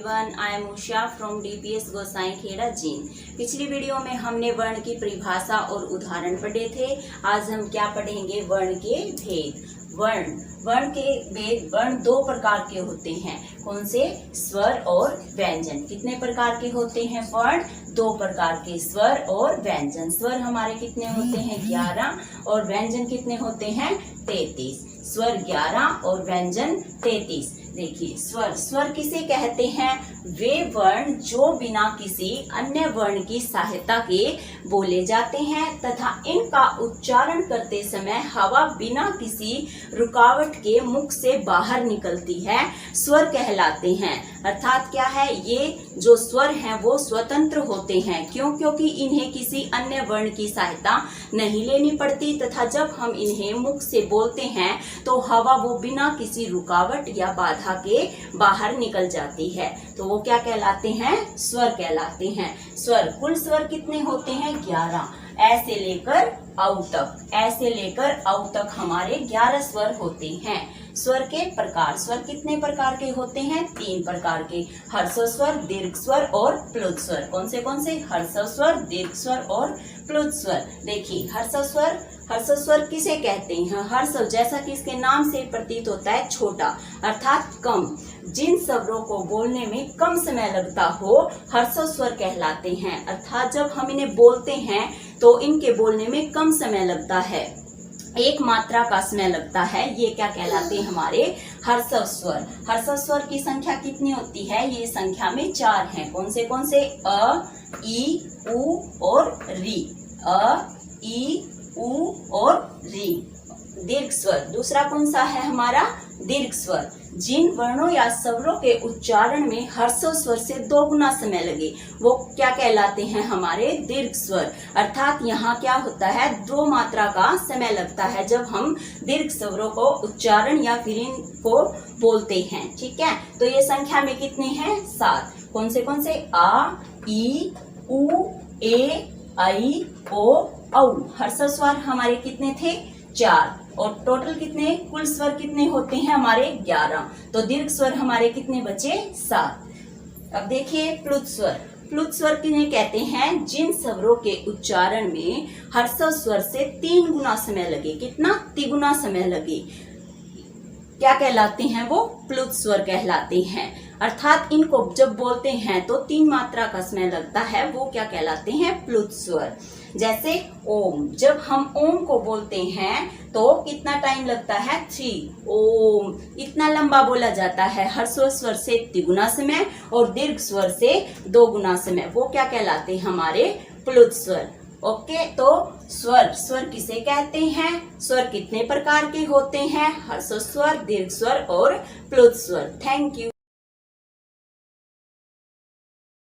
Everyone, I am Usha from DPS Gosaikhera Jind. पिछली video में हमने वर्ण की परिभाषा और उदाहरण पढ़े थे। आज हम क्या पढ़ेंगे? वर्ण के भेद। वर्ण के भेद। वर्ण दो प्रकार के होते हैं। कौन से? स्वर और व्यंजन। कितने प्रकार के होते हैं वर्ण? दो प्रकार के, स्वर और व्यंजन। स्वर हमारे कितने होते हैं? 11 और व्यंजन कितने होते हैं? 33। स्वर 11 और व्यंजन 33। देखिए, स्वर किसे कहते हैं? वे वर्ण जो बिना किसी अन्य वर्ण की सहायता के बोले जाते हैं तथा इनका उच्चारण करते समय हवा बिना किसी रुकावट के मुख से बाहर निकलती है, स्वर कहलाते हैं। अर्थात क्या है? ये जो स्वर हैं वो स्वतंत्र होते हैं। क्यों? क्योंकि इन्हें किसी अन्य वर्ण की सहायता नहीं लेनी पड़ती तथा जब हम इन्हें मुख से बोलते हैं तो हवा वो बिना किसी रुकावट या बाधा के बाहर निकल जाती है। तो वो क्या कहलाते हैं? स्वर कहलाते हैं। स्वर, कुल स्वर कितने होते हैं? 11। ऐसे लेकर औ तक, ऐसे लेकर औ तक हमारे 11 स्वर होते हैं। स्वर के प्रकार। स्वर कितने प्रकार के होते हैं? 3 प्रकार के। हर्षव स्वर, दीर्घ स्वर और प्लुत स्वर। कौन से? हर्षव स्वर, दीर्घ स्वर और प्लुत स्वर। देखिए, हर्षव स्वर किसे कहते हैं? हर्षव, जैसा कि इसके नाम से प्रतीत होता है, छोटा अर्थात कम। जिन शब्दों को बोलने में कम समय लगता हो, हर्षव स्वर कहलाते हैं। अर्थात जब हम इन्हें बोलते हैं तो इनके बोलने में कम समय लगता है, एक मात्रा का समय लगता है। ये क्या कहलाते हैं? हमारे हर्षव स्वर। हर्षव स्वर की संख्या कितनी होती है? ये संख्या में 4 हैं। कौन से? अ, ई, उ और री। अ, ई, उ और री। दीर्घ स्वर दूसरा कौन सा है? हमारा दीर्घ स्वर। जिन वर्णों या स्वरों के उच्चारण में हर्षव स्वर से 2 गुना समय लगे वो क्या कहलाते हैं? हमारे दीर्घ स्वर। अर्थात यहाँ क्या होता है? 2 मात्रा का समय लगता है जब हम दीर्घ स्वरों को उच्चारण या फिर इनको बोलते हैं। ठीक है, तो ये संख्या में कितने हैं? 7। कौन से? आ, ई, उ, ए, आई, ओ, औ। हर्षव स्वर हमारे कितने थे? 4। और टोटल कितने? कुल स्वर कितने होते हैं हमारे? 11। तो दीर्घ स्वर हमारे कितने बचे? 7। अब देखिए प्लुत स्वर। प्लुत स्वर किन्हें कहते हैं? जिन स्वरों के उच्चारण में हर्षव स्वर से 3 गुना समय लगे। कितना? 3 गुना समय लगे, क्या कहलाते हैं? वो प्लुत स्वर कहलाते हैं। अर्थात इनको जब बोलते हैं तो 3 मात्रा का समय लगता है, वो क्या कहलाते हैं? प्लुत स्वर। जैसे ओम, जब हम ओम को बोलते हैं तो कितना टाइम लगता है? 3। ओम, इतना लंबा बोला जाता है। हर्षव स्वर से 3 गुना समय और दीर्घ स्वर से 2 गुना समय, वो क्या कहलाते हैं? हमारे प्लुत स्वर। ओके, तो स्वर किसे कहते हैं? स्वर कितने प्रकार के होते हैं? हर्षव स्वर, दीर्घ स्वर और प्लुत स्वर। Thank you.